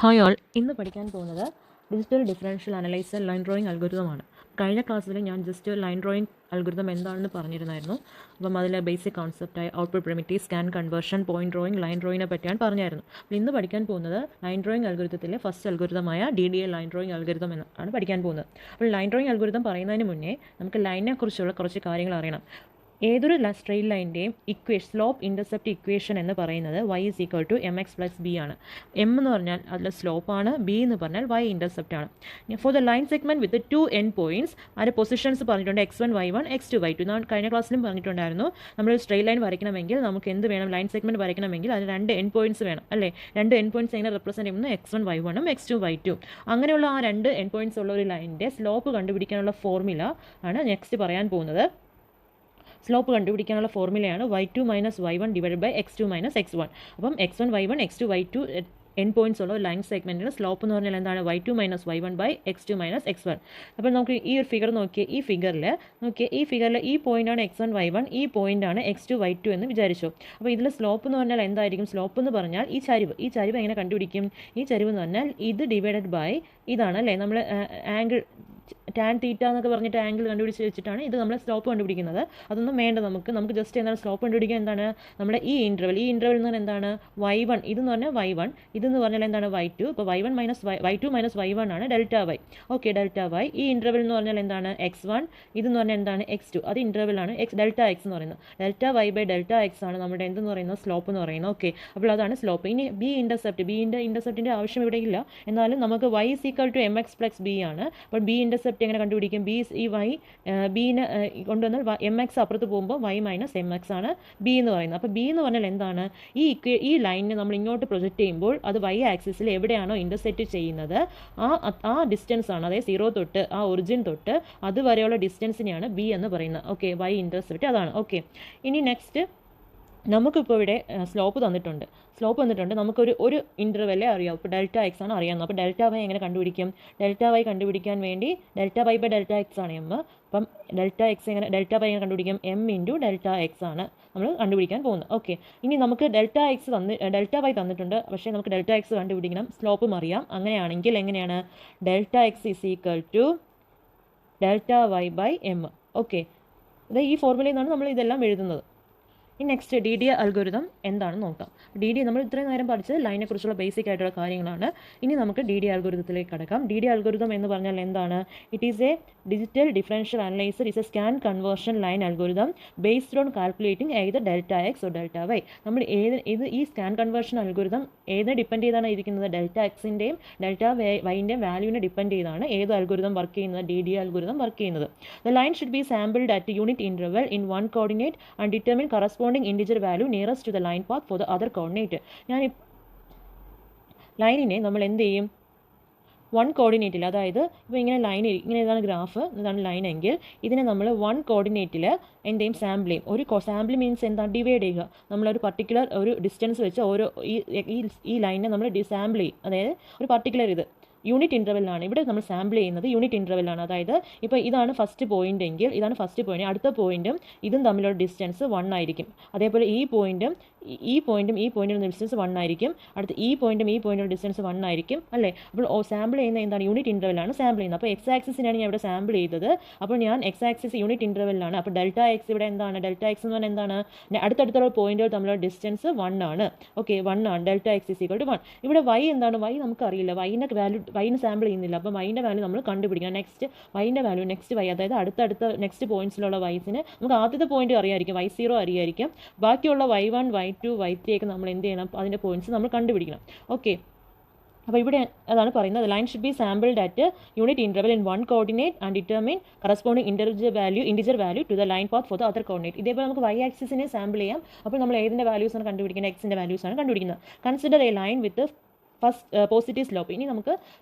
Hi all, ഇന്ന് പഠിക്കാൻ പോകുന്നത് digital differential analyser line drawing അൽഗോരിതമാണ്. കഴിഞ്ഞ ക്ലാസ്സിൽ ഞാൻ ജസ്റ്റ് ലൈൻ ഡ്രോയിങ് അൽഗോരിതം എന്താണെന്ന് പറഞ്ഞിരുന്നായിരുന്നു. അപ്പം അതിലെ ബേസിക് കോൺസെപ്റ്റായി output primitive, scan conversion, point drawing, line ഡ്രോയിങ്ങിനെ പറ്റിയാണ് പറഞ്ഞായിരുന്നു. അപ്പോൾ ഇന്ന് പഠിക്കാൻ പോകുന്നത് ലൈൻ ഡ്രോയിങ് അൽഗോരിതത്തിലെ ഫസ്റ്റ് അൽഗോരിതമായ DDA ലൈൻ ഡ്രോയിങ് അൽഗോരിതം എന്നാണ് പഠിക്കാൻ പോകുന്നത്. അപ്പോൾ ലൈൻ ഡ്രോയിങ് അൽഗോരിതം പറയുന്നതിന് മുന്നേ നമുക്ക് ലൈനിനെ കുറിച്ചുള്ള കുറച്ച് കാര്യങ്ങൾ അറിയണം. ഏതൊരു സ്ട്രെയിറ്റ് ലൈൻ്റെയും സ്ലോപ്പ് ഇൻ്റർസെപ്റ്റ് ഇക്വേഷൻ എന്ന് പറയുന്നത് y = mx + b ആണ്. m എന്ന് പറഞ്ഞാൽ അതിൽ സ്ലോപ്പാണ്, b എന്ന് പറഞ്ഞാൽ y ഇൻ്റർസെപ്റ്റ് ആണ്. For the line segment with 2 end points അതിൻ്റെ പൊസിഷൻസ് പറഞ്ഞിട്ടുണ്ട് x1 y1 x2 y2. ഞാൻ കഴിഞ്ഞ ക്ലാസ്സിലും പറഞ്ഞിട്ടുണ്ടായിരുന്നു, നമ്മൾ സ്ട്രെയിറ്റ് ലൈൻ വരയ്ക്കണമെങ്കിൽ നമുക്ക് എന്ത് വേണം, ലൈൻ സെഗ്മെൻറ്റ് വരയ്ക്കണമെങ്കിൽ അതിന് 2 എൻഡ് പോയിൻറ്റ്സ് വേണം അല്ലേ. 2 എൻഡ് പോയിൻറ്റ്സ് എങ്ങനെ റെപ്രസെൻറ്റ് ചെയ്യുന്നത്, x1 y1 x2 y2. അങ്ങനെയുള്ള ആ 2 എൻഡ് പോയിൻറ്റ്സ് ഉള്ള ഒരു ലൈനിൻ്റെ സ്ലോപ്പ് കണ്ടുപിടിക്കാനുള്ള ഫോർമുല ആണ് നെക്സ്റ്റ് പറയാൻ പോകുന്നത്. സ്ലോപ്പ് കണ്ടുപിടിക്കാനുള്ള ഫോർമുലയാണ് y2 - y1 / x2 - x1. അപ്പം x1 y1 x2 y2 end points ഉള്ള ലൈൻ സെഗ്മെൻറ്റിന് സ്ലോപ്പ് എന്ന് പറഞ്ഞാൽ എന്താണ്, y2 - y1 / x2 - x1. അപ്പോൾ നമുക്ക് ഈ ഒരു ഫിഗർ നോക്കിയേ, ഈ ഫിഗറിൽ ഈ പോയിൻ്റാണ് x1 y1, ഈ പോയിൻ്റാണ് x2 y2 എന്ന് വിചാരിച്ചു. അപ്പോൾ ഇതിൽ സ്ലോപ്പ് എന്ന് പറഞ്ഞാൽ എന്തായിരിക്കും, സ്ലോപ്പ് എന്ന് പറഞ്ഞാൽ ഈ ചരിവ് എങ്ങനെ കണ്ടുപിടിക്കും, ഈ ചരിവ് എന്ന് പറഞ്ഞാൽ ഇത് ഡിവൈഡഡ് ബൈ ഇതാണ് അല്ലേ, നമ്മൾ ആംഗിൾ ടാൻ തീറ്റ എന്നൊക്കെ പറഞ്ഞിട്ട് ആംഗിൾ കണ്ടുപിടിച്ച് വെച്ചിട്ടാണ് ഇത് നമ്മൾ സ്ലോപ്പ് കണ്ടുപിടിക്കുന്നത്. അതൊന്നും വേണ്ട, നമുക്ക് ജസ്റ്റ് എന്താണ് സ്ലോപ്പ് കണ്ടുപിടിക്കുക, എന്താണ് നമ്മുടെ ഈ ഇൻ്റർവൽ എന്ന് പറഞ്ഞാൽ എന്താണ് y1, ഇതെന്ന് പറഞ്ഞാൽ y1, ഇതെന്ന് പറഞ്ഞാൽ എന്താണ് y2. ഇപ്പോൾ y2 - y1 ആണ് ∆y. Okay, ∆y. ഈ ഇൻ്റർവൽ എന്ന് പറഞ്ഞാൽ എന്താണ് x1, ഇതെന്ന് പറഞ്ഞാൽ എന്താണ് x2, അത് ഇൻ്റർവലാണ് ∆x എന്ന് പറയുന്നത്. ∆y/∆x ആണ് നമ്മുടെ എന്തെന്ന് പറയുന്നത്, സ്ലോപ്പ് എന്ന് പറയുന്നത്. ഓക്കെ, അപ്പോൾ അതാണ് സ്ലോപ്പ്. ഇനി ബി ഇൻ്റർസെപ്റ്റിൻ്റെ ആവശ്യം ഇവിടെ ഇല്ല, എന്നാലും നമുക്ക് y = mx + b ആണ്. അപ്പോൾ ബി ഇൻ്റർസെപ്റ്റ് എങ്ങനെ കണ്ടുപിടിക്കും, ഈ y ബീനെ കൊണ്ടുവന്നാൽ mx അപ്പുറത്ത് പോകുമ്പോൾ y - mx ആണ് b എന്ന് പറയുന്നത്. അപ്പോൾ b എന്ന് പറഞ്ഞാൽ എന്താണ്, ഈ ലൈനിനെ നമ്മൾ ഇങ്ങോട്ട് പ്രൊജക്റ്റ് ചെയ്യുമ്പോൾ അത് y ആക്സിസിൽ എവിടെയാണോ ഇൻ്റർസെക്റ്റ് ചെയ്യുന്നത് ആ ഡിസ്റ്റൻസ് ആണ്, അതായത് 0 തൊട്ട് ആ ഒറിജിൻ തൊട്ട് അതുവരെയുള്ള ഡിസ്റ്റൻസിനെയാണ് b എന്ന് പറയുന്നത്. ഓക്കെ, y ഇൻ്റർസെപ്റ്റ് അതാണ്. ഓക്കെ, ഇനി നെക്സ്റ്റ് നമുക്കിപ്പോൾ ഇവിടെ സ്ലോപ്പ് തന്നിട്ടുണ്ട്. നമുക്കൊരു ഇൻ്റർവെല്ലേ അറിയാം. ഇപ്പോൾ ∆x ആണ് അറിയാവുന്നത്. അപ്പോൾ ∆y എങ്ങനെ കണ്ടുപിടിക്കും, ∆y കണ്ടുപിടിക്കാൻ വേണ്ടി ∆y/∆x ആണ് m. അപ്പം ∆y എങ്ങനെ കണ്ടുപിടിക്കും, m × ∆x ആണ് നമ്മൾ കണ്ടുപിടിക്കാൻ പോകുന്നത്. ഓക്കെ, ഇനി നമുക്ക് ∆y തന്നിട്ടുണ്ട്, പക്ഷേ നമുക്ക് ∆x കണ്ടുപിടിക്കണം, സ്ലോപ്പും അറിയാം. അങ്ങനെയാണെങ്കിൽ എങ്ങനെയാണ്, ∆x = ∆y/m. ഓക്കെ, ഇത് ഈ ഫോർമുലയിൽ നിന്നാണ് നമ്മൾ ഇതെല്ലാം എഴുതുന്നത്. ഇനി നെക്സ്റ്റ് DDA അൽഗോരിതം എന്താണെന്ന് നോക്കാം. DDA നമ്മൾ ഇത്രയും നേരം പഠിച്ചത് ലൈനെ കുറിച്ചുള്ള ബേസിക് ആയിട്ടുള്ള കാര്യങ്ങളാണ്. ഇനി നമുക്ക് DDA അൽഗോരിതത്തിലേക്ക് കടക്കാം. DDA അൽഗോരിതം എന്ന് പറഞ്ഞാൽ എന്താണ്, it is A digital differential analyser, is A scan conversion line algorithm based on calculating either ∆x or ∆y. നമ്മൾ ഈ സ്കാൻ കൺവേർഷൻ അൽഗോരിതം ഏതിനെ ഡിപ്പെൻഡ് ചെയ്താണ് ഇരിക്കുന്നത്, ∆x-ൻ്റെയും ∆y-ൻ്റെയും വാല്യൂവിനെ ഡിപ്പെൻഡ് ചെയ്താണ് ഏത് അൽഗോരിതം വർക്ക് ചെയ്യുന്നത്, DDA അൽഗോരിതം വർക്ക് ചെയ്യുന്നത്. The line should be sampled at a unit interval in one coordinate and determine corresponding integer value nearest to the line path for the other coordinate. ഞാൻ ലൈനിനെ നമ്മൾ എന്ത് ചെയ്യും, 1 കോർഡിനേറ്റിൽ, അതായത് ഇപ്പോൾ ഇങ്ങനെ ഇതാണ് ഗ്രാഫ്, ഇതാണ് ലൈൻ എങ്കിൽ ഇതിനെ നമ്മൾ 1 കോർഡിനേറ്റിൽ എന്തെയും സാമ്പിൾ ചെയ്യും. സാമ്പിൾ മീൻസ് എന്താണ്, ഡിവൈഡ് ചെയ്യുക. നമ്മളൊരു പർട്ടിക്കുലർ ഒരു ഡിസ്റ്റൻസ് വെച്ച് ഓരോ ഈ ലൈനിനെ നമ്മൾ സാമ്പിൾ ചെയ്യും. അതായത് ഒരു പർട്ടിക്കുലർ യൂണിറ്റ് ഇൻ്റർവെല്ലാണ് ഇവിടെ നമ്മൾ സാമ്പിൾ ചെയ്യുന്നത്, യൂണിറ്റ് ഇൻ്റർവെല്ലാണ്. അതായത് ഇപ്പോൾ ഇതാണ് ഫസ്റ്റ് പോയിന്റ് എങ്കിൽ അടുത്ത പോയിന്റും ഇതും തമ്മിലുള്ള ഡിസ്റ്റൻസ് 1 ആയിരിക്കും. അതേപോലെ ഈ പോയിന്റും ഡിസ്റ്റൻസ് 1 ആയിരിക്കും. അടുത്ത ഈ പോയിന്റും ഡിസ്റ്റൻസ് 1 ആയിരിക്കും അല്ലേ. അപ്പോൾ സാമ്പിൾ ചെയ്യുന്ന എന്താണ്, യൂണിറ്റ് ഇൻ്റർവെല്ലാണ് സാമ്പിൾ ചെയ്യുന്നത്. അപ്പോൾ x ആക്സിസിനാണ് ഞാൻ ഇവിടെ സാമ്പിൾ ചെയ്തത്. അപ്പോൾ ഞാൻ x ആക്സിസ് യൂണിറ്റ് ഇൻ്റർവെല്ലാണ്. അപ്പോൾ ∆x ഇവിടെ എന്താണ്, ∆x എന്ന് പറഞ്ഞാൽ എന്താണ്, അടുത്തടുത്തുള്ള പോയിന്റുകൾ തമ്മിലുള്ള ഡിസ്റ്റൻസ് 1 ആണ്. ഓക്കെ, 1 ആണ്. ∆x = 1. ഇവിടെ y എന്താണ്, y നമുക്കറിയില്ല, വൈന് സാമ്പിൾ ചെയ്യുന്നില്ല. അപ്പോൾ വൈൻ്റെ വാല്യൂ നമ്മൾ കണ്ടുപിടിക്കണം. വൈൻ്റെ വാല്യൂ y, അതായത് അടുത്തടുത്ത നെക്സ്റ്റ് പോയിന്റ്സിലുള്ള വൈസിന് നമുക്ക് ആദ്യത്തെ പോയിന്റ് അറിയായിരിക്കും, y0 അറിയായിരിക്കും. ബാക്കിയുള്ള y1 y2 y3 ഒക്കെ നമ്മൾ എന്ത് ചെയ്യണം, അതിൻ്റെ പോയിന്റ്സ് നമ്മൾ കണ്ടുപിടിക്കണം. ഓക്കെ, അപ്പോൾ ഇവിടെ അതാണ് പറയുന്നത്, line should be sampled at unit interval in 1 coordinate and determine corresponding integer value to the line path for the other coordinate. ഇതേപോലെ നമുക്ക് y ആക്സിസിനെ സാമ്പിൾ ചെയ്യാം. അപ്പോൾ നമ്മൾ ഏതിൻ്റെ വാല്യൂസാണ് കണ്ടുപിടിക്കുന്നത്, x-ൻ്റെ വാല്യൂസാണ് കണ്ടുപിടിക്കുന്നത്. Consider A line with positive slope. ഇനി നമുക്ക്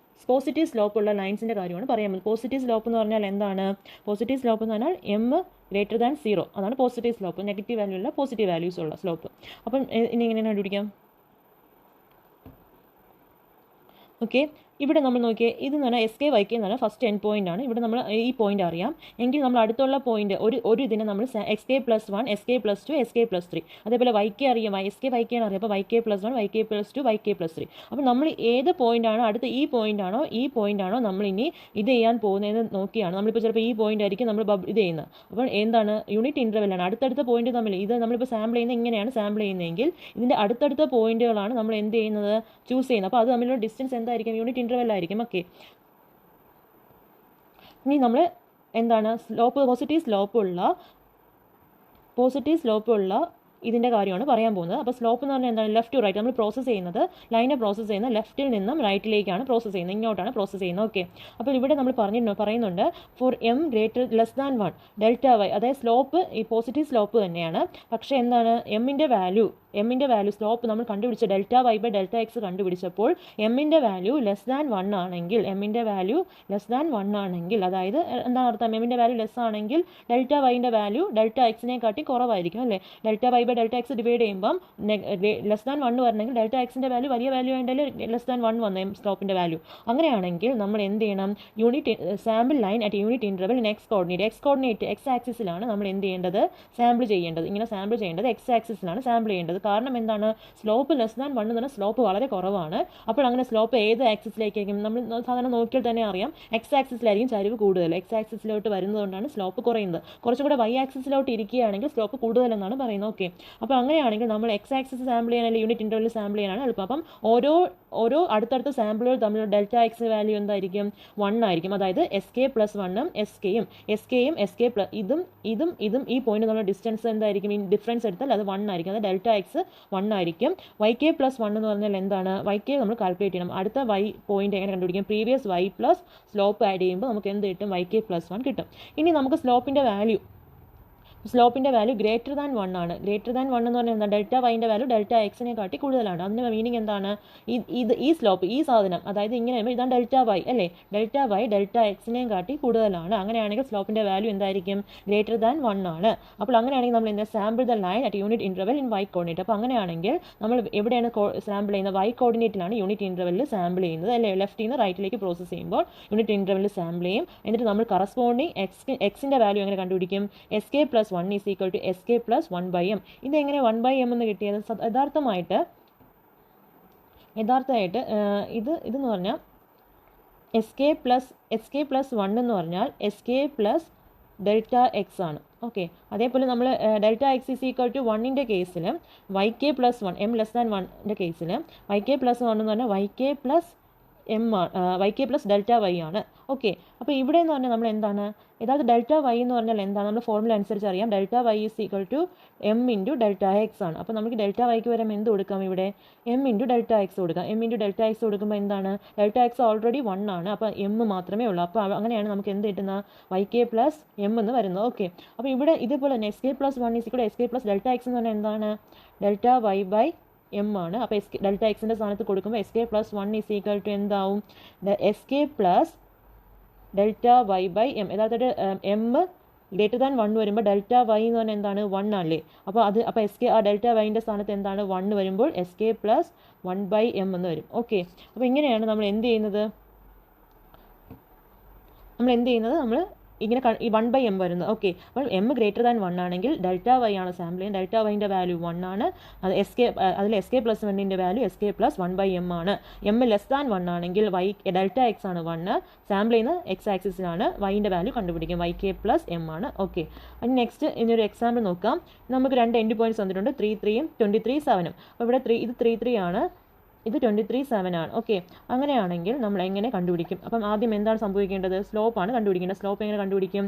പോസിറ്റീവ് സ്ലോപ്പ് ഉള്ള ലൈൻസിൻ്റെ കാര്യമാണ് പറയാൻ പറ്റുന്നത്. പോസിറ്റീവ് സ്ലോപ്പ് എന്ന് പറഞ്ഞാൽ എന്താണ്, പോസിറ്റീവ് സ്ലോപ്പ് എന്ന് പറഞ്ഞാൽ m > 0, അതാണ് പോസിറ്റീവ് സ്ലോപ്പ്. നെഗറ്റീവ് വാല്യൂ ഉള്ള പോസിറ്റീവ് വാല്യൂസ് ഉള്ള സ്ലോപ്പ്. അപ്പം ഇനി എങ്ങനെയാണ് കണ്ടുപിടിക്കാം. ഓക്കെ, ഇവിടെ നമ്മൾ നോക്കിയേ, ഇതെന്ന് പറഞ്ഞാൽ എസ് കെ വൈ കെ എന്ന് പറഞ്ഞാൽ ഫസ്റ്റ് എൻ പോയിന്റ് ആണ്. ഇവിടെ നമ്മൾ ഈ പോയിന്റ് അറിയാം എങ്കിൽ നമ്മൾ അടുത്തുള്ള പോയിന്റ് ഒരു ഇതിനെ നമ്മൾ x k plus 1, x k plus 2, x k plus 3, അതേപോലെ വൈ കെ അറിയാം, എസ് കെ വൈ കെ അറിയാം. അപ്പോൾ y k plus 1, y k plus 2, y k plus 3. അപ്പോൾ നമ്മൾ ഏത് പോയിന്റ് ആണോ അടുത്ത ഈ പോയിന്റ് ആണോ നമ്മൾ ഇനി ഇത് ചെയ്യാൻ പോകുന്നതെന്ന് നോക്കിയാണ്. നമ്മളിപ്പോൾ ചിലപ്പോൾ ഈ പോയിന്റ് ആയിരിക്കും നമ്മൾ ഇത് ചെയ്യുന്നത്. അപ്പോൾ എന്താണ് യൂണിറ്റ് ഇൻ്റർവെല്ലാണ് അടുത്തടുത്ത പോയിന്റ് തമ്മിൽ. ഇത് നമ്മളിപ്പോൾ സാമ്പിൾ ചെയ്യുന്നത് ഇങ്ങനെയാണ് സാമ്പിൾ ചെയ്യുന്നതെങ്കിൽ ഇതിൻ്റെ അടുത്തടുത്ത പോയിന്റുകളാണ് നമ്മൾ എന്ത് ചെയ്യുന്നത്, ചൂസ് ചെയ്യുന്നത്. അപ്പോൾ അത് തമ്മിലുള്ള ഡിസ്റ്റൻസ് എന്തായിരിക്കും, യൂണിറ്റ് ഇൻ്റർവെൽ ആയിരിക്കും. ഓക്കെ, ഇനി നമ്മൾ എന്താണ് പോസിറ്റീവ് സ്ലോപ്പുള്ള ഇതിൻ്റെ കാര്യമാണ് പറയാൻ പോകുന്നത്. അപ്പോൾ സ്ലോപ്പ് എന്ന് പറഞ്ഞാൽ എന്താണ്, ലെഫ്റ്റ് ടു റൈറ്റ്. നമ്മൾ ലൈനെ പ്രോസസ്സ് ചെയ്യുന്നത് ലെഫ്റ്റിൽ നിന്നും റൈറ്റിലേക്കാണ് പ്രോസസ്സ് ചെയ്യുന്നത്, ഇങ്ങോട്ടാണ് പ്രോസസ്സ് ചെയ്യുന്നത്. ഓക്കെ, അപ്പോൾ ഇവിടെ നമ്മൾ പറയുന്നുണ്ട് for m less than 1 delta y, അതായത് സ്ലോപ്പ് ഈ പോസിറ്റീവ് സ്ലോപ്പ് തന്നെയാണ്. പക്ഷേ എന്താണ്, എമ്മിൻ്റെ വാല്യൂ സ്ലോപ്പ് നമ്മൾ കണ്ടുപിടിച്ച delta y by delta x കണ്ടുപിടിച്ചപ്പോൾ എമ്മിൻ്റെ വാല്യൂ ലെസ് ദാൻ 1 ആണെങ്കിൽ, അതായത് എന്താണ് അർത്ഥം, എമ്മിൻ്റെ വാല്യൂ ലെസ് ആണെങ്കിൽ ഡെൽറ്റ വൈൻ്റെ വാല്യൂ ഡെൽറ്റ എക്സിനെ കാട്ടി കുറവായിരിക്കും അല്ലേ. Delta y by delta x divide ചെയ്യുമ്പം ലെസ് ദാൻ 1 വരണമെങ്കിൽ ഡെൽറ്റ എക്സിൻ്റെ വാല്യൂ വലിയ വാല്യൂ ആയിട്ടല്ലേ ലെസ് ദാൻ 1 വന്നേ സ്ലോപ്പിൻ്റെ വാല്യൂ. അങ്ങനെയാണെങ്കിൽ നമ്മൾ എന്ത് ചെയ്യണം, sample line at unit interval in x coordinate x ആക്സിസിലാണ് നമ്മൾ എന്ത് ചെയ്യേണ്ടത്, സാമ്പിൾ ചെയ്യേണ്ടത്. ഇങ്ങനെ സാമ്പിൾ ചെയ്യേണ്ടത് എക്സ് ആക്സിസിലാണ് സാമ്പിൾ ചെയ്യേണ്ടത്. കാരണം എന്താണ്, സ്ലോപ്പ് ലെസ് ദാൻ 1 എന്ന് പറഞ്ഞാൽ സ്ലോപ്പ് വളരെ കുറവാണ്. അപ്പോൾ അങ്ങനെ സ്ലോപ്പ് ഏത് ആക്സിസിലേക്കായിരിക്കും, നമ്മൾ സാധാരണ നോക്കിയാൽ തന്നെ അറിയാം എക്സ് ആക്സിസിലായിരിക്കും ചരിവ് കൂടുതൽ. എക്സ് ആക്സിസിലോട്ട് വരുന്നതുകൊണ്ടാണ് സ്ലോപ്പ് കുറയുന്നത്. കുറച്ചും കൂടെ വൈ ആക്സിസിലോട്ട് ഇരിക്കുകയാണെങ്കിൽ സ്ലോപ്പ് കൂടുതലെന്നാണ് പറയുന്നത്. ഓക്കെ, അപ്പോൾ അങ്ങനെയാണെങ്കിൽ നമ്മൾ എക്സ് ആക്സിസ് സാമ്പിൾ ചെയ്യാൻ അല്ലെങ്കിൽ യൂണിറ്റ് ഇൻ്റർവെൽ സാമ്പിൾ ചെയ്യാനാണ് എളുപ്പം. അപ്പം ഓരോ അടുത്തടുത്ത സാമ്പിളുകൾ തമ്മിലുള്ള ഡെൽറ്റ എക്സ് വാല്യൂ എന്തായിരിക്കും, 1 ആയിരിക്കും. അതായത് എസ് കെ പ്ലസ് 1ഉം എസ് കെ പ്ലസ് ഇതും ഈ പോയിന്റ് നമ്മൾ ഡിസ്റ്റൻസ് എന്തായിരിക്കും, ഈ ഡിഫറൻസ് എടുത്താൽ അത് 1 ആയിരിക്കും. അത് ഡെൽറ്റ എക്സ് 1 ആയിരിക്കും. വൈ കെ പ്ലസ് 1 എന്ന് പറഞ്ഞാൽ എന്താണ്, വൈ കെ നമ്മൾ കാൽക്കുലേറ്റ് ചെയ്യണം. അടുത്ത വൈ പോയിന്റ് എങ്ങനെ കണ്ടുപിടിക്കും, previous y plus slope add ചെയ്യുമ്പോൾ നമുക്ക് എന്ത് കിട്ടും, വൈ കെ പ്ലസ് 1 കിട്ടും. ഇനി നമുക്ക് സ്ലോപ്പിൻ്റെ വാല്യൂ ഗ്രേറ്റർ ദാൻ 1 ആണ്. ഗ്രേറ്റർ ദാൻ 1 എന്ന് പറഞ്ഞാൽ എന്താ, ഡെൽറ്റ വൈൻ്റെ വാല്യൂ ഡെൽറ്റ എക്സിനെ കാട്ടി കൂടുതലാണ്. അതിൻ്റെ മീനിങ് എന്താണ്, ഈ സ്ലോപ്പ് ഈ സാധനം, അതായത് ഇങ്ങനെ വരുമ്പോൾ ഇതാണ് ഡെൽറ്റ വൈ അല്ലേ, ഡെൽറ്റ വൈ ഡെൽറ്റ എക്സിനെയും കാട്ടി കൂടുതലാണ്. അങ്ങനെയാണെങ്കിൽ സ്ലോപ്പിൻ്റെ വാല്യൂ എന്തായിരിക്കും, ഗ്രേറ്റർ ദാൻ 1 ആണ്. അപ്പോൾ അങ്ങനെയാണെങ്കിൽ നമ്മൾ എന്താ, sample the line at unit interval in y coordinate. അപ്പോൾ അങ്ങനെയാണെങ്കിൽ നമ്മൾ എവിടെയാണ് സാമ്പിൾ ചെയ്യുന്നത്, വൈ കോർഡിനേറ്റിലാണ് യൂണിറ്റ് ഇൻ്റർവെല്ലിൽ സാമ്പിൾ ചെയ്യുന്നത് അല്ലേ. ലെഫ്റ്റിൽ നിന്ന് റൈറ്റിലേക്ക് പ്രോസസ്സ് ചെയ്യുമ്പോൾ യൂണിറ്റ് ഇൻ്റർവെല്ലിൽ സാമ്പിൾ ചെയ്യും. എന്നിട്ട് നമ്മൾ കറസ്പോണ്ടിങ് എക്സിൻ്റെ വാല്യൂ എങ്ങനെ കണ്ടുപിടിക്കും, x k plus 1 is equal to x k plus 1/m. ഇതെങ്ങനെ 1/m എന്ന് കിട്ടിയത്, യഥാർത്ഥമായിട്ട് ഇതെന്ന് പറഞ്ഞാൽ എസ് കെ പ്ലസ് 1 എന്ന് പറഞ്ഞാൽ s k plus delta x ആണ്. ഓക്കെ, അതേപോലെ നമ്മൾ delta x is equal to 1ൻ്റെ കേസിൽ y k plus 1 m less than 1ൻ്റെ കേസിൽ വൈ കെ പ്ലസ് 1 എന്ന് പറഞ്ഞാൽ y k plus delta y ആണ്. ഓക്കെ, അപ്പോൾ ഇവിടെ എന്ന് പറഞ്ഞാൽ നമ്മൾ എന്താണ്, യഥാർത്ഥ ഡെൽറ്റ വൈ എന്ന് പറഞ്ഞാൽ എന്താണ്, നമ്മൾ ഫോർമുല അനുസരിച്ച് അറിയാം delta y is equal to m into delta x ആണ്. അപ്പോൾ നമുക്ക് ഡെൽറ്റ വൈക്ക് വരെ എന്ത് കൊടുക്കാം, ഇവിടെ എം ഇൻറ്റു ഡെൽറ്റ എക്സ് കൊടുക്കാം. എം ഇൻറ്റു ഡെൽറ്റ എക്സ് കൊടുക്കുമ്പോൾ എന്താണ്, ഡെൽറ്റ എക്സ് ഓൾറെഡി 1 ആണ്. അപ്പോൾ എം മാത്രമേ ഉള്ളൂ. അപ്പോൾ അങ്ങനെയാണ് നമുക്ക് എന്ത് കിട്ടുന്ന, വൈ കെ പ്ലസ് എം എന്ന് വരുന്നത്. ഓക്കെ, അപ്പോൾ ഇവിടെ ഇതുപോലെ തന്നെ x k plus 1 is equal to x k plus delta x എന്ന് പറഞ്ഞാൽ എന്താണ്, ഡെൽറ്റ വൈ ബൈ എം ആണ്. അപ്പോൾ ഡെൽറ്റ എക്സിൻ്റെ സ്ഥാനത്ത് കൊടുക്കുമ്പോൾ s k plus 1 is equal to എന്താവും, s k plus delta y by m. യഥാർത്ഥത്തിൽ എം ഗ്രേറ്റർ ദാൻ 1 വരുമ്പോൾ ഡെൽറ്റ വൈ എന്ന് പറഞ്ഞാൽ എന്താണ്, 1 ആണല്ലേ. അപ്പോൾ എസ് കെ ആ ഡെൽറ്റ വൈൻ്റെ സ്ഥാനത്ത് എന്താണ്, 1 വരുമ്പോൾ എസ് കെ പ്ലസ് 1/m എന്ന് വരും. ഓക്കെ, അപ്പോൾ ഇങ്ങനെയാണ് നമ്മൾ എന്ത് ചെയ്യുന്നത്, നമ്മൾ ഇങ്ങനെ ഈ 1/m വരുന്നത്. ഓക്കെ, അപ്പോൾ എം ഗ്രേറ്റർ ദാൻ 1 ആണെങ്കിൽ ഡെൽറ്റ വൈ ആണ് സാമ്പിൾ ചെയ്യുന്നത്. ഡെൽറ്റ വൈൻ്റെ വാല്യൂ 1 ആണ്. അത് അതിൽ എസ് കെ പ്ലസ് 1ൻ്റെ value s k plus 1/m ആണ്. എം ലെസ് ദാൻ 1 ആണെങ്കിൽ ഡെൽറ്റ എക്സ് ആണ് 1. സാമ്പിൾ ചെയ്യുന്ന എക്സ് ആക്സിസിലാണ് വൈൻ്റെ വാല്യൂ കണ്ടുപിടിക്കും, വൈ കെ പ്ലസ് എം ആണ്. ഓക്കെ, അതിന് നെക്സ്റ്റ് ഇനിയൊരു എക്സാമ്പിൾ നോക്കാം. നമുക്ക് 2 എൻഡ് പോയിന്റ്സ് വന്നിട്ടുണ്ട്, 3,3 ഉം 23,7. അപ്പോൾ ഇവിടെ ഇത് 3,3 ആണ്, ഇത് 23,7 ആണ്. ഓക്കെ, അങ്ങനെയാണെങ്കിൽ നമ്മൾ എങ്ങനെ കണ്ടുപിടിക്കും, അപ്പം ആദ്യം എന്താണ് സംഭവിക്കേണ്ടത്, സ്ലോപ്പാണ് കണ്ടുപിടിക്കേണ്ടത്. സ്ലോപ്പ് എങ്ങനെ കണ്ടുപിടിക്കും,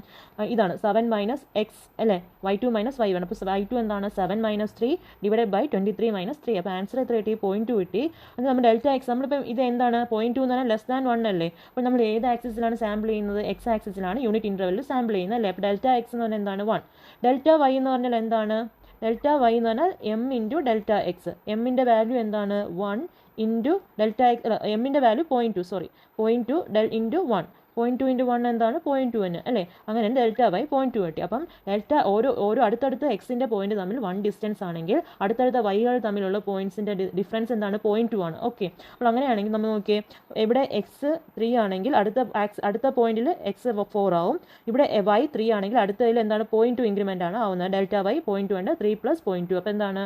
ഇതാണ് 7 മൈനസ് എക്സ് അല്ലേ, y2 മൈനസ് y1. അപ്പോൾ y2 എന്താണ്, 7 മൈനസ് 3 ഡിവൈഡഡ് ബൈ 23 മൈനസ് 3. അപ്പോൾ ആൻസർ എത്ര കിട്ടി, 0.2 കിട്ടി. അത് നമ്മൾ ഡെൽറ്റ എക്സ്, നമ്മളിപ്പോൾ ഇത് എന്താണ് 0.2 എന്ന് പറഞ്ഞാൽ ലെസ് ദാൻ 1 അല്ലേ. അപ്പോൾ നമ്മൾ ഏത് ആക്സിസിലാണ് സാമ്പിൾ ചെയ്യുന്നത്, എക്സ് ആക്സിസിലാണ് യൂണിറ്റ് ഇൻ്റർവെല്ലിൽ സാമ്പിൾ ചെയ്യുന്നത് അല്ലേ. അപ്പോൾ ഡെൽറ്റ എക്സ് എന്ന് പറഞ്ഞാൽ എന്താണ്, 1. ഡെൽറ്റ വൈ എന്ന് പറഞ്ഞാൽ എന്താണ്, ഡെൽറ്റ വൈ എന്ന് പറഞ്ഞാൽ എം ഇൻറ്റു ഡെൽറ്റ എക്സ്. എമ്മിൻ്റെ വാല്യൂ എന്താണ്, 1 ഇൻറ്റു ഡെൽറ്റ എക്സ്, എമ്മിൻ്റെ വാല്യൂ 0.2 ഇൻറ്റു 1. 0.2 ഇൻറ്റു 1 എന്താണ് 0.2 തന്നെ അല്ലേ? അങ്ങനെ ഡെൽറ്റ വൈ 0.2 കിട്ടി. അപ്പം ഡെൽറ്റ ഓരോ അടുത്തടുത്ത എക്സിൻ്റെ പോയിന്റ് തമ്മിൽ 1 ഡിസ്റ്റൻസ് ആണെങ്കിൽ അടുത്തടുത്ത വൈകൾ തമ്മിലുള്ള പോയിന്റ്സിൻ്റെ ഡിഫറൻസ് എന്താണ് 0.2 ആണ്. ഓക്കെ, അപ്പോൾ അങ്ങനെയാണെങ്കിൽ നമ്മൾ നോക്കിയേ, ഇവിടെ എക്സ് 3 ആണെങ്കിൽ അടുത്ത പോയിന്റിൽ എക്സ് 4 ആവും. ഇവിടെ വൈ 3 ആണെങ്കിൽ അടുത്തതിൽ എന്താണ് 0.2 ഇൻക്രിമെൻ്റ് ആണ് ആവുന്നത്. ഡെൽറ്റ വൈ 0.2 ഉണ്ട്, 3 + 0.2 അപ്പോൾ എന്താണ്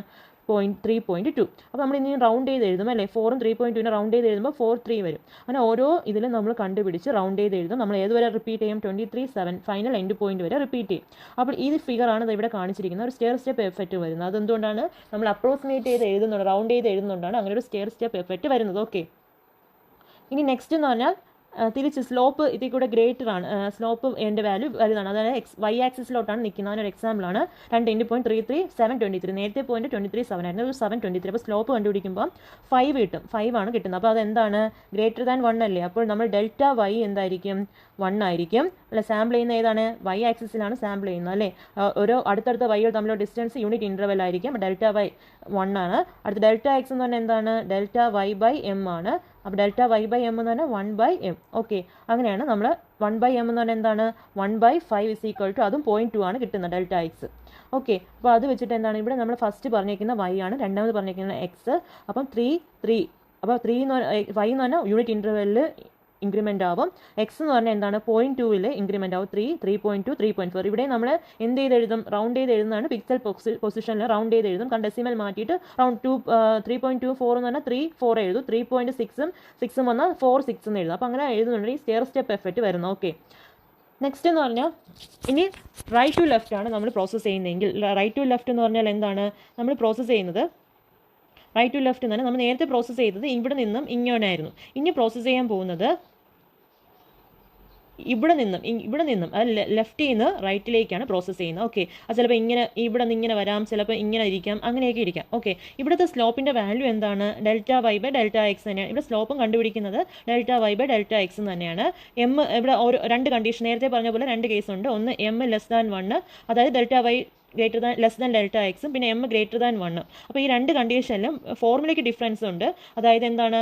3.2. അപ്പോൾ നമ്മൾ ഇനി റൗണ്ട് ചെയ്ത് എഴുതും അല്ലേ? 4ഉം 3.2നെ റൗണ്ട് ചെയ്ത് എഴുതുമ്പോൾ 4.3 വരും. അങ്ങനെ ഓരോ ഇതിലും നമ്മൾ കണ്ടുപിടിച്ച് റൗണ്ട് ചെയ്ത് എഴുതും. നമ്മൾ ഏതുവരെ റിപ്പീറ്റ് ചെയ്യും? 23.7 ഫൈനൽ എൻഡ് പോയിന്റ് വരെ റിപ്പീറ്റ് ചെയ്യും. അപ്പോൾ ഈ ഫിഗറാണ് ഇവിടെ കാണിച്ചിരിക്കുന്നത്, ഒരു സ്റ്റെയർ സ്റ്റെപ്പ് എഫക്റ്റ് വരുന്നത്. അതെന്തുകൊണ്ടാണ്? നമ്മൾ അപ്രോക്സിമേറ്റ് ചെയ്ത് എഴുതുന്നുണ്ട്, റൗണ്ട് ചെയ്ത് എഴുതുന്നുകൊണ്ടാണ് അങ്ങനെ ഒരു സ്റ്റെയർ സ്റ്റെപ്പ് എഫക്റ്റ് വരുന്നത്. ഓക്കെ, ഇനി നെക്സ്റ്റ് എന്ന് പറഞ്ഞാൽ തിരിച്ച് സ്ലോപ്പ് ഇതിൽ കൂടെ ഗ്രേറ്റർ ആണ്, സ്ലോപ്പ് എൻ്റെ വാല്യൂ വലുതാണ്, അതായത് വൈ ആക്സിസിലോട്ടാണ് നിൽക്കുന്നത്. അതിനൊരു എക്സാമ്പിളാണ് 2 × 723. നേരത്തെ പോയിന്റ് 23.7 ആയിരുന്നു, ഒരു 723. അപ്പോൾ സ്ലോപ്പ് കണ്ടുപിടിക്കുമ്പോൾ 5 കിട്ടും, 5 ആണ് കിട്ടുന്നത്. അപ്പോൾ അതെന്താണ്? ഗ്രേറ്റർ ദാൻ 1 അല്ലേ? അപ്പോൾ നമ്മൾ ഡെൽറ്റ വൈ എന്തായിരിക്കും? 1 ആയിരിക്കും അല്ലെ? സാമ്പിൾ ചെയ്യുന്ന ഏതാണ്? വൈ ആക്സിസിലാണ് സാമ്പിൾ ചെയ്യുന്നത് അല്ലേ? ഓരോ അടുത്തടുത്ത വൈകൾ തമ്മിലുള്ള ഡിസ്റ്റൻസ് യൂണിറ്റ് ഇൻ്റർവെൽ ആയിരിക്കും. ഡെൽറ്റ വൈ 1 ആണ്. അടുത്ത ഡെൽറ്റ എക്സ് എന്ന് പറഞ്ഞാൽ എന്താണ്? ഡെൽറ്റ വൈ ബൈ എം ആണ്. അപ്പോൾ ഡെൽറ്റ വൈ ബൈ എം എന്ന് പറഞ്ഞാൽ 1/m. ഓക്കെ, അങ്ങനെയാണ് നമ്മൾ 1/m എന്ന് പറഞ്ഞാൽ എന്താണ്? 1/5 = അതും 0.2 ആണ് കിട്ടുന്നത് ഡെൽറ്റ എക്സ്. ഓക്കെ, അപ്പോൾ അത് വെച്ചിട്ട് എന്താണ് ഇവിടെ നമ്മൾ ഫസ്റ്റ് പറഞ്ഞിരിക്കുന്ന വൈ ആണ്, രണ്ടാമത് പറഞ്ഞിരിക്കുന്ന എക്സ്. അപ്പം 3 അപ്പോൾ 3 എന്ന് പറഞ്ഞാൽ വൈ എന്ന് പറഞ്ഞാൽ യൂണിറ്റ് ഇൻ്റർവെല്ലിൽ ഇൻക്രിമെൻ്റ് ആവും. എക്സ് എന്ന് പറഞ്ഞാൽ എന്താണ്? 0.2ൽ ഇൻക്രിമെൻ്റ് ആവും. 3, 3.2, 3.4. ഇവിടെ നമ്മൾ എന്ത് ചെയ്ത് എഴുതും? റൗണ്ട് ചെയ്ത് എഴുതുന്നതാണ്. പിക്സൽ പൊസിഷനിൽ റൗണ്ട് ചെയ്ത് എഴുതും. ഡെസിമൽ മാറ്റിയിട്ട് 3.24 എന്ന് പറഞ്ഞാൽ 3, 4 എഴുതും. 3.6ഉം വന്നാൽ 4, 6 എന്ന് എഴുതും. അപ്പോൾ അങ്ങനെ എഴുതുന്നുണ്ടെങ്കിൽ സ്റ്റെയർ സ്റ്റെപ്പ് എഫക്റ്റ് വരുന്നു. ഓക്കെ, നെക്സ്റ്റ് എന്ന് പറഞ്ഞാൽ ഇനി റൈറ്റ് ടു ലെഫ്റ്റ് ആണ് നമ്മൾ പ്രോസസ്സ് ചെയ്യുന്നതെങ്കിൽ, റൈറ്റ് ടു ലെഫ്റ്റ് എന്ന് പറഞ്ഞാൽ എന്താണ് നമ്മൾ പ്രോസസ്സ് ചെയ്യുന്നത്? റൈറ്റ് ടു ലെഫ്റ്റ് എന്ന് പറഞ്ഞാൽ നമ്മൾ നേരത്തെ പ്രോസസ്സ് ചെയ്തത് ഇവിടെ നിന്നും ഇങ്ങോട്ടായിരുന്നു. ഇനി പ്രോസസ്സ് ചെയ്യാൻ പോകുന്നത് ഇവിടെ നിന്നും അത് ലെഫ്റ്റിൽ നിന്ന് റൈറ്റിലേക്കാണ് പ്രോസസ്സ് ചെയ്യുന്നത്. ഓക്കെ, അത് ചിലപ്പോൾ ഇവിടെ നിന്ന് ഇങ്ങനെ വരാം, ചിലപ്പോൾ ഇങ്ങനെ ഇരിക്കാം, അങ്ങനെയൊക്കെ ഇരിക്കാം. ഓക്കെ, ഇവിടുത്തെ സ്ലോപ്പിൻ്റെ വാല്യൂ എന്താണ്? Delta y by delta x തന്നെയാണ്. ഇവിടെ സ്ലോപ്പും കണ്ടുപിടിക്കുന്നത് delta y by delta x തന്നെയാണ്. എം ഇവിടെ രണ്ട് കണ്ടീഷൻ നേരത്തെ പറഞ്ഞ പോലെ 2 കേസ് ഉണ്ട്. ഒന്ന് m <1, അതായത് delta y less than delta എക്സും, പിന്നെ m <1. അപ്പോൾ ഈ 2 കണ്ടീഷനിലും ഫോർമുലയ്ക്ക് ഡിഫറൻസ് ഉണ്ട്. അതായത് എന്താണ്?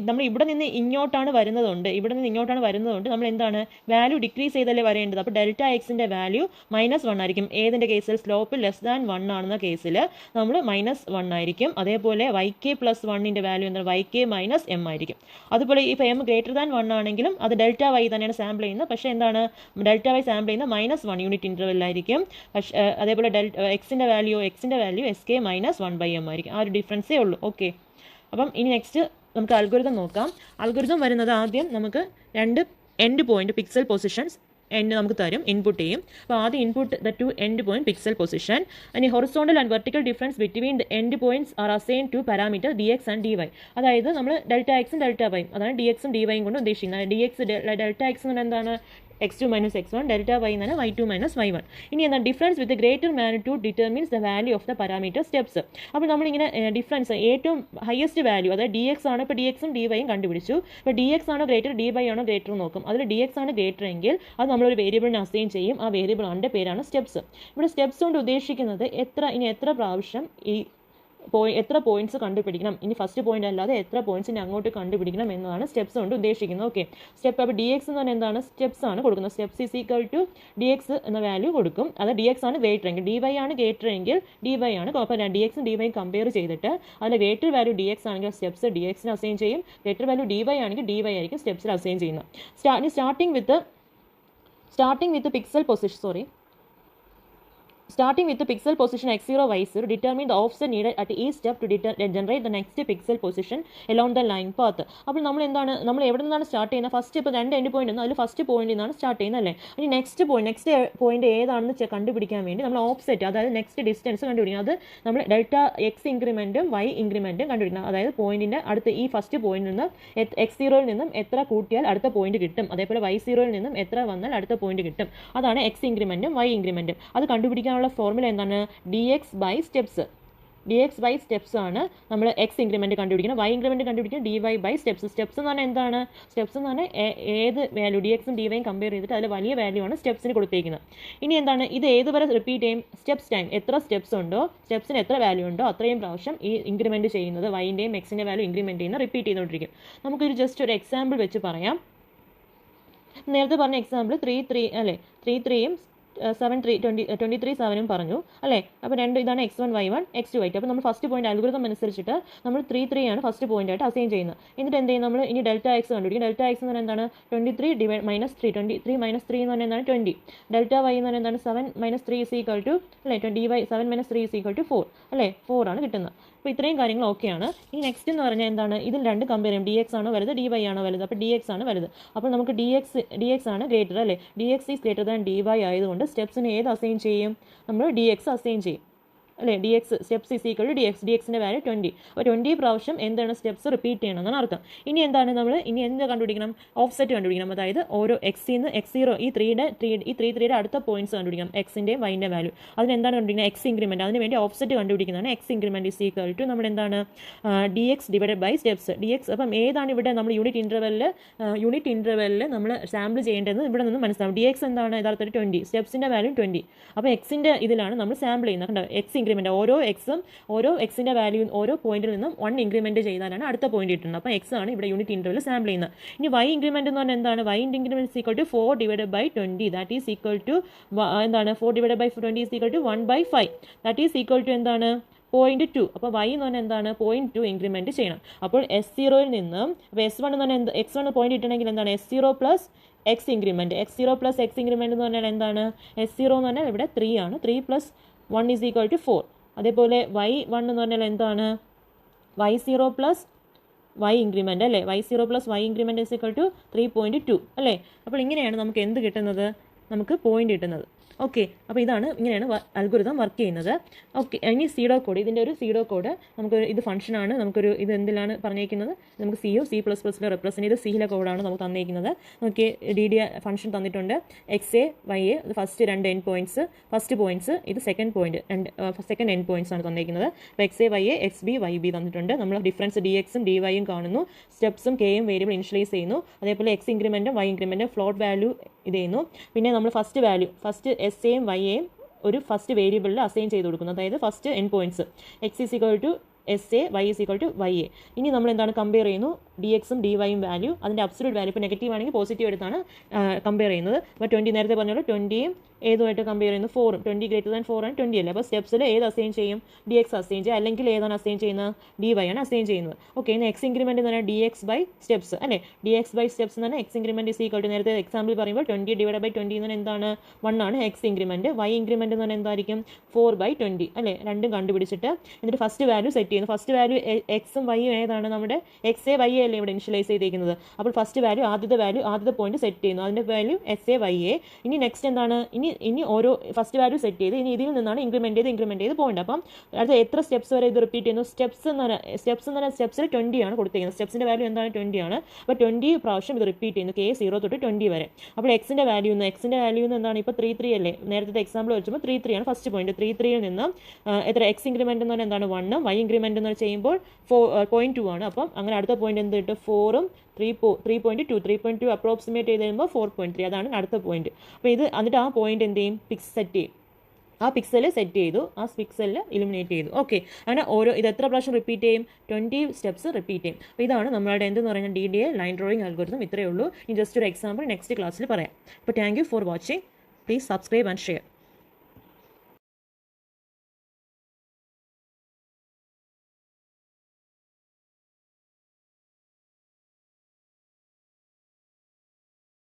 നമ്മൾ ഇവിടെ നിന്ന് ഇങ്ങോട്ടാണ് വരുന്നതുകൊണ്ട് നമ്മൾ എന്താണ് വാല്യൂ ഡിക്രീസ് ചെയ്തല്ലേ വരേണ്ടത്. അപ്പോൾ ഡെൽറ്റ എക്സിൻ്റെ വാല്യൂ -1 ആയിരിക്കും. ഏതിൻ്റെ കേസിൽ? സ്ലോപ്പ് ലെസ് ദാൻ 1 ആണെന്ന കേസിൽ നമ്മൾ -1 ആയിരിക്കും. അതേപോലെ yk+1ൻ്റെ വാല്യൂ എന്താണ്? yk - m ആയിരിക്കും. അതുപോലെ ഇപ്പോൾ m <1 ആണെങ്കിലും അത് ഡെൽറ്റ വൈ തന്നെയാണ് സാമ്പിൾ ചെയ്യുന്നത്. പക്ഷേ എന്താണ്? ഡെൽറ്റ വൈ സാമ്പിൾ ചെയ്യുന്ന -1 യൂണിറ്റ് ഇൻ്റർവെല്ലായിരിക്കും. പക്ഷേ അതേപോലെ എക്സിൻ്റെ വാല്യൂ sk - 1/m ആയിരിക്കും. ആ ഒരു ഡിഫറൻസേ ഉള്ളൂ. ഓക്കെ, അപ്പം ഇനി നെക്സ്റ്റ് നമുക്ക് അൽഗോരിതം നോക്കാം. അൽഗോരിതം വരുന്നത് ആദ്യം നമുക്ക് 2 എൻഡ് പോയിന്റ് പിക്സൽ പൊസിഷൻസ് നമുക്ക് തരും, ഇൻപുട്ട് ചെയ്യും. അപ്പോൾ ആദ്യം input the 2 end point pixel position. ഇനി horizontal and vertical difference between the end points are assign to parameter dx and dy. അതായത് നമ്മൾ ഡെൽറ്റ എക്സും ഡെൽറ്റ വൈയും, അതാണ് dxും dyയും കൊണ്ട് ഉദ്ദേശിക്കുന്നത്. ഡെൽറ്റ എക്സ് എന്ന് പറഞ്ഞാൽ എന്താണ്? x2 - x1, ഡെൽറ്റ വൈ എന്ന് പറഞ്ഞാൽ y2 - y1. ഇനി എന്താണ്? Difference with greater magnitude determines the value of the parameter steps. അപ്പോൾ നമ്മളിങ്ങനെ ഡിഫറൻസ് ഏറ്റവും ഹയസ്റ്റ് വാല്യൂ, അതായത് dx ആണ്. ഇപ്പോൾ dxും dyയും കണ്ടുപിടിച്ചു. ഇപ്പോൾ dx ആണോ ഗ്രേറ്റർ, dy ആണോ ഗ്രേറ്റർ നോക്കും. അതിൽ dx ആണ് ഗ്രേറ്റർ എങ്കിൽ അത് നമ്മളൊരു വേരിയബിളിനെ അസൈൻ ചെയ്യും. ആ വേരിയബിൾ അതിൻ്റെ പേരാണ് സ്റ്റെപ്സ്. ഇവിടെ സ്റ്റെപ്സ് കൊണ്ട് ഉദ്ദേശിക്കുന്നത് എത്ര പ്രാവശ്യം എത്ര പോയിന്റ്സ് കണ്ടുപിടിക്കണം, ഇനി ഫസ്റ്റ് പോയിന്റ് അല്ലാതെ എത്ര പോയിന്റ്സിനെ അങ്ങോട്ട് കണ്ടുപിടിക്കണം എന്നതാണ് സ്റ്റെപ്സ് കൊണ്ട് ഉദ്ദേശിക്കുന്നത്. ഓക്കെ, സ്റ്റെപ്പ് അപ്പോൾ dx എന്ന് പറഞ്ഞാൽ എന്താണ്? സ്റ്റെപ്സ് ആണ് കൊടുക്കുന്നത്. സ്റ്റെപ്സ് = dx എന്ന വാല്യൂ കൊടുക്കും. അത് dx ആണ് ഗ്രേറ്റർ എങ്കിൽ, dy ആണ് ഗ്രേറ്റർ എങ്കിൽ dy ആണ്. അപ്പോൾ dxും dyയും കമ്പയർ ചെയ്തിട്ട് അതിൽ ഗ്രേറ്റർ വാല്യൂ dx ആണെങ്കിൽ സ്റ്റെപ്സ് dxന് അസൈൻ ചെയ്യും. ഗ്രേറ്റർ വാല്യൂ dy ആണെങ്കിൽ dy ആയിരിക്കും സ്റ്റെപ്സിൽ അസൈൻ ചെയ്യുന്നത്. Starting with pixel position Starting with the pixel position x0, y0, determine the offset needed at each step to generate the next pixel position along the line path. അപ്പോൾ നമ്മൾ എവിടെ നിന്നാണ് start ചെയ്യുന്നത്? First ഇപ്പോൾ 2 end point ഉണ്ട്, അതിൽ first പോയിന്റിൽ നിന്നാണ് സ്റ്റാർട്ട് ചെയ്യുന്നത് അല്ലേ? ഇനി നെക്സ്റ്റ് പോയിന്റ് ഏതാണെന്ന് കണ്ടുപിടിക്കാൻ വേണ്ടി നമ്മൾ ഓഫ്സെറ്റ്, അതായത് നെക്സ്റ്റ് ഡിസ്റ്റൻസ് കണ്ടുപിടിക്കണം. അത് നമ്മൾ ഡെൽറ്റ എക്സ് ഇൻക്രിമെൻറ്റും വൈ ഇൻക്രിമെൻറ്റും കണ്ടുപിടിക്കണം. അതായത് പോയിന്റിൻ്റെ അടുത്ത് ഈ ഫസ്റ്റ് പോയിന്റിൽ നിന്ന് x0യിൽ നിന്നും എത്ര കൂട്ടിയാൽ അടുത്ത പോയിന്റ് കിട്ടും, അതേപോലെ y0യിൽ നിന്നും എത്ര വന്നാൽ അടുത്ത പോയിന്റ് കിട്ടും. അതാണ് എക്സ് ഇൻക്രിമെൻറ്റും വൈ ഇൻക്രിമെൻറ്റും. അത് കണ്ടുപിടിക്കാൻ ഫോർമുല എന്താണ്? dx by steps ആണ്. നമ്മൾ എക്സ് ഇൻക്രിമെന്റ് കണ്ടുപിടിക്കണം, വൈ ഇൻക്രിമെന്റ് കണ്ടുപിടിക്കണം, dy by steps. സ്റ്റെപ്സ് എന്ന് പറഞ്ഞാൽ എന്താണ്? സ്റ്റെപ്സ് എന്ന് പറഞ്ഞാൽ ഏത് വാല്യൂ dxും dyയും കമ്പയർ ചെയ്തിട്ട് അതിൽ വലിയ വാല്യൂ ആണ് സ്റ്റെപ്സിന് കൊടുത്തേക്കുന്നത്. ഇനി എന്താണ്? ഇത് ഏതുവരെ റിപ്പീറ്റ് ചെയ്യും? Steps time. എത്ര സ്റ്റെപ്സ് ഉണ്ടോ, സ്റ്റെപ്സിന് എത്ര വാല്യൂ ഉണ്ടോ അത്രയും പ്രാവശ്യം ഈ ഇൻക്രിമെന്റ് ചെയ്യുന്നത്, വൈൻ്റെയും എക്സിൻ്റെ വാല്യൂ ഇൻക്രിമെന്റ് ചെയ്യുന്നത് റിപ്പീറ്റ് ചെയ്തുകൊണ്ടിരിക്കും. നമുക്കൊരു ജസ്റ്റ് ഒരു എക്സാമ്പിൾ വെച്ച് പറയാം. നേരത്തെ പറഞ്ഞ എക്സാമ്പിൾ 3 അല്ലേ, 3 7 23 7 പറഞ്ഞു അല്ലേ. അപ്പോൾ ഇതാണ് x1 y1 x2 y2. അപ്പോൾ നമ്മൾ ഫസ്റ്റ് പോയിന്റ് അൽഗോരിതം അനുസരിച്ചിട്ട് നമ്മൾ 3 ആണ് ഫസ്റ്റ് പോയിന്റ് ആയിട്ട് അസൈൻ ചെയ്യുന്നത്. എന്നിട്ട് എന്ത് ചെയ്യും, നമ്മൾ ഇനി ഡെൽറ്റ എക്സ് കണ്ടുപിടിക്കും. ഡെൽറ്റ എക്സ് എന്ന് പറഞ്ഞാൽ എന്താണ്, 23 -3 -3 എന്ന് പറഞ്ഞാൽ എന്താണ് 20. ഡെൽറ്റ വൈ എന്ന് പറഞ്ഞാൽ എന്താണ് 7 - 3 = അല്ലേ 20 7 - 3 = 4 അല്ലേ, 4 ആണ് കിട്ടുന്നത്. അപ്പോൾ ഇത്രയും കാര്യങ്ങൾ ഓക്കെയാണ്. ഇനി നെക്സ്റ്റ് എന്ന് പറഞ്ഞാൽ എന്താണ്, ഇതിൽ രണ്ട് കമ്പയർ ചെയ്യും. dx ആണോ വലുത്, dy ആണോ വലുത്. അപ്പോൾ dx ആണ് വലുത്. അപ്പോൾ നമുക്ക് dx ആണ് ഗ്രേറ്റർ അല്ലേ, dx is greater than dy ആയതുകൊണ്ട് സ്റ്റെപ്സിന് ഏത് അസൈൻ ചെയ്യും, നമ്മൾ dx അസൈൻ ചെയ്യും അല്ലേ. dx steps is equal to dxൻ്റെ വാല്യൂ 20. അപ്പോൾ 20 പ്രാവശ്യം എന്താണ് സ്റ്റെപ്സ് റിപ്പീറ്റ് ചെയ്യണം എന്നാണ് അർത്ഥം. ഇനി എന്താണ് നമ്മൾ എന്ത് കണ്ടുപിടിക്കണം, ഓഫ്സെറ്റ് കണ്ടുപിടിക്കണം. അതായത് ഓരോ എക്സിന്ന് x0 ഈ 3 അടുത്ത പോയിന്റ്സ് കണ്ടുപിടിക്കണം, എക്സിൻ്റെയും വൈൻ്റെ വാല്യൂ. അതിനെന്താണ് കണ്ടുപിടിക്കുന്നത്, എക്സ് ഇൻക്രിമെൻറ്റ്. അതിന് വേണ്ടി ഓഫ്സെറ്റ് കണ്ടുപിടിക്കുന്നതാണ്. X increment is equal to നമ്മുടെ എന്താണ് dx divided by steps. dx അപ്പം ഏതാണ് ഇവിടെ നമ്മൾ യൂണിറ്റ് ഇൻ്റർവെല്ലിൽ നമ്മൾ സാമ്പിൾ ചെയ്യേണ്ടതെന്ന് ഇവിടെ നിന്ന് മനസ്സിലാവും. dx എന്താണ് യഥാർത്ഥത്തിൽ 20, സ്റ്റെപ്സിൻ്റെ വാല്യൂ 20. അപ്പോൾ എക്സിൻ്റെ ഇതിലാണ് നമ്മൾ സാമ്പിൾ ചെയ്യുന്നത്. കണ്ടോ, എക്സ് ഇൻക്രിമെൻറ്റ് ഓരോ എക്സിൻ്റെ വാല്യൂ ഓരോ പോയിന്റിൽ നിന്നും 1 ഇൻക്രിമെൻറ്റ് ചെയ്താലാണ് അടുത്ത പോയിന്റ് കിട്ടുന്നത്. അപ്പോൾ എക്സ് ആണ് ഇവിടെ യൂണിറ്റ് ഇൻ്റർവെൽ സാമ്പിൾ ചെയ്യുന്നത്. ഇനി y ഇൻക്രിമെൻറ്റ് എന്ന് പറഞ്ഞാൽ എന്താണ്, y increment is equal to 4 divided by 20. That is equal to എന്താണ് 4 divided by 20 is equal to 1/5. That is equal to എന്താണ് 0.2. അപ്പോൾ y എന്ന് പറഞ്ഞാൽ എന്താണ് 0.2 ഇൻക്രിമെൻറ്റ് ചെയ്യണം. അപ്പോൾ S0യിൽ നിന്നും S1 എന്ന് പറഞ്ഞാൽ x1 പോയിന്റ് ഇട്ടണമെങ്കിൽ എന്താണ് S0 plus X increment. x0 plus X increment എന്ന് പറഞ്ഞാൽ എന്താണ്, S0 എന്ന് പറഞ്ഞാൽ ഇവിടെ 3 ആണ്. 3 + 1 ഈസ് ഈക്വൽ ടു 4. അതേപോലെ y1 എന്ന് പറഞ്ഞാൽ എന്താണ് y0 പ്ലസ് y ഇൻക്രിമെൻറ്റ് അല്ലേ, y0 plus y increment is equal to 3.2 അല്ലേ. അപ്പോൾ ഇങ്ങനെയാണ് നമുക്ക് എന്ത് കിട്ടുന്നത്, നമുക്ക് പോയിന്റ് കിട്ടുന്നത്. ഓക്കെ, അപ്പോൾ ഇങ്ങനെയാണ് അൽഗോരിതം വർക്ക് ചെയ്യുന്നത്. ഓക്കെ, ഇനി സീഡോ കോഡ്, ഇതിൻ്റെ ഒരു സീഡോ കോഡ് ഇത് ഫംഗ്ഷനാണ്. ഇത് എന്തിലാണ് പറഞ്ഞേക്കുന്നത്, നമുക്ക് സിയോ C++ലെ റെപ്രസെൻറ്റ് ചെയ്ത് സിയിലെ കോഡാണ് നമുക്ക് തന്നിരിക്കുന്നത്. നമുക്ക് DDA ഫംഗ്ഷൻ തന്നിട്ടുണ്ട്. XA YA first 2 end points, first points ഇത് സെക്കൻഡ് എൻഡ് പോയിന്റ്സ് ആണ് തന്നിരിക്കുന്നത്. അപ്പോൾ XA YA XB YB തന്നിട്ടുണ്ട്. നമ്മൾ ഡിഫറൻസ് DXും DYയും കാണുന്നു, സ്റ്റെപ്സും Kയും വേരിയബിൾ ഇനിഷ്യലൈസ് ചെയ്യുന്നു. അതേപോലെ X ഇൻക്രിമെൻറ്റും Y ഇൻക്രിമെൻറ്റും ഫ്ലോട്ട് വാല്യൂ ഇത് ചെയ്യുന്നു. പിന്നെ നമ്മൾ ഫസ്റ്റ് എസ്എയും വൈയെയും ഒരു ഫസ്റ്റ് വേരിയബിളിൽ അസൈൻ ചെയ്ത് കൊടുക്കുന്നു. അതായത് first end points x is equal to SA, y is equal to YA. ഇനി നമ്മൾ എന്താണ് കമ്പയർ ചെയ്യുന്നു, DXും DYയും വാല്യൂ, അതിൻ്റെ അബ്സല്യൂട്ട് വാല്യൂ ഇപ്പോൾ നെഗറ്റീവ് ആണെങ്കിൽ പോസിറ്റീവ് എടുത്താണ് കമ്പയർ ചെയ്യുന്നത്. അപ്പോൾ 20 നേരത്തെ പറഞ്ഞ പോലെ 20യും ഏതുമായിട്ട് കമ്പയർ ചെയ്യുന്നു, 4ഉം. 20 ഗ്രേറ്റർ ദാൻ 4 ആണ് 20 അല്ലേ. അപ്പോൾ സ്റ്റെപ്സിൽ ഏത് അസൈൻ ചെയ്യും, DX അസൈൻ ചെയ്യും. അല്ലെങ്കിൽ ഏതാണ് അസൈൻ ചെയ്യുന്നത്, DY ആണ് അസൈൻ ചെയ്യുന്നത്. ഓക്കെ, ഇനി എക്സ് ഇൻക്രിമെൻറ്റ് എന്ന് പറഞ്ഞാൽ DX ബൈ സ്റ്റെപ്സ് അല്ലേ. DX ബൈ സ്റ്റെപ്സ് എന്ന് പറഞ്ഞാൽ x increment is equal to നേരത്തെ എക്സാമ്പിൾ പറയുമ്പോൾ 20 ഡിവൈഡ് ബൈ 20 എന്ന് പറഞ്ഞാൽ എന്താണ് 1 ആണ് എക്സ് ഇൻക്രിമെൻറ്റ്. Y ഇൻക്രിമെൻറ്റ് എന്ന് പറഞ്ഞാൽ എന്തായിരിക്കും 4/20 അല്ലേ. രണ്ടും കണ്ടുപിടിച്ചിട്ട് എന്നിട്ട് ഫസ്റ്റ് വാല്യൂ സെറ്റ് ചെയ്യുന്നു. ഫസ്റ്റ് വാല്യൂ എക്സും വൈയും ഏതാണ്, നമ്മുടെ XA YA അല്ലേ ഇവിടെ ഇനിഷ്യലൈസ് ചെയ്തിരിക്കുന്നത്. അപ്പോൾ ഫസ്റ്റ് വാല്യൂ ആദ്യത്തെ പോയിന്റ് സെറ്റ് ചെയ്യുന്നു, അതിൻ്റെ വാല്യൂ SA YA. ഇനി നെക്സ്റ്റ് എന്താണ്, ഇനി ഓരോ ഫസ്റ്റ് വാല്യൂ സെറ്റ് ചെയ്ത് ഇനി ഇതിൽ നിന്നാണ് ഇൻക്രിമെൻറ്റ് ചെയ്ത് പോയിന്റ്. അപ്പം അടുത്ത എത്ര സ്റ്റെപ്സ് വരെ ഇത് റിപ്പീറ്റ് ചെയ്യുന്നു, സ്റ്റെപ്സ് എന്ന് പറഞ്ഞാൽ സ്റ്റെപ്സിൽ 20 ആണ് കൊടുത്തിരിക്കുന്നത്. സ്റ്റെപ്സിൻ്റെ വാല്യൂ എന്താണ് 20 ആണ്. അപ്പോൾ 20 പ്രാവശ്യം ഇത് റിപ്പീറ്റ് ചെയ്യുന്നു, K0 തൊട്ട് 20 വരെ. അപ്പോൾ എക്സിൻ്റെ വാല്യൂ എന്താണ്, ഇപ്പോൾ 3 അല്ലേ, നേരത്തെ എക്സാമ്പിൾ വെച്ചപ്പോൾ 3 ആണ് ഫസ്റ്റ് പോയിന്റ്. 3യിൽ നിന്ന് എത്ര എക്സ് ഇൻക്രിമെൻറ്റ് എന്ന് പറഞ്ഞാൽ എന്താണ് 1ഉം, Y ഇൻക്രിമെൻറ്റ് എന്ന് ചെയ്യുമ്പോൾ 0.2 ആണ്. അപ്പം അങ്ങനെ അടുത്ത പോയിന്റ് എന്ത് കിട്ടും, 4ഉം 3.2 അപ്രോക്സിമേറ്റ് ചെയ്ത് കഴിയുമ്പോൾ 4.3, അതാണ് അടുത്ത പോയിന്റ്. അപ്പോൾ എന്നിട്ട് ആ പോയിന്റ് എന്ത് ചെയ്യും, സെറ്റ് ചെയ്യും. ആ പിക്സൽ സെറ്റ് ചെയ്തു, ആ പിക്സലിൽ ഇലുമിനേറ്റ് ചെയ്തു. ഓക്കെ, അങ്ങനെ ഇത് എത്ര പ്രാവശ്യം റിപ്പീറ്റ് ചെയ്യും, 20 സ്റ്റെപ്സ് റിപ്പീറ്റ് ചെയ്യും. അപ്പോൾ ഇതാണ് നമ്മളുടെ എന്തെന്ന് പറയുന്നത് DDA ലൈൻ ഡ്രോയിങ് അൽഗോരിതം. ഇത്രയേ ഉള്ളൂ. ഇനി ജസ്റ്റ് ഒരു എക്സാമ്പിൾ നെക്സ്റ്റ് ക്ലാസ്സിൽ പറയാം. അപ്പോൾ thank you for watching. Please subscribe and share.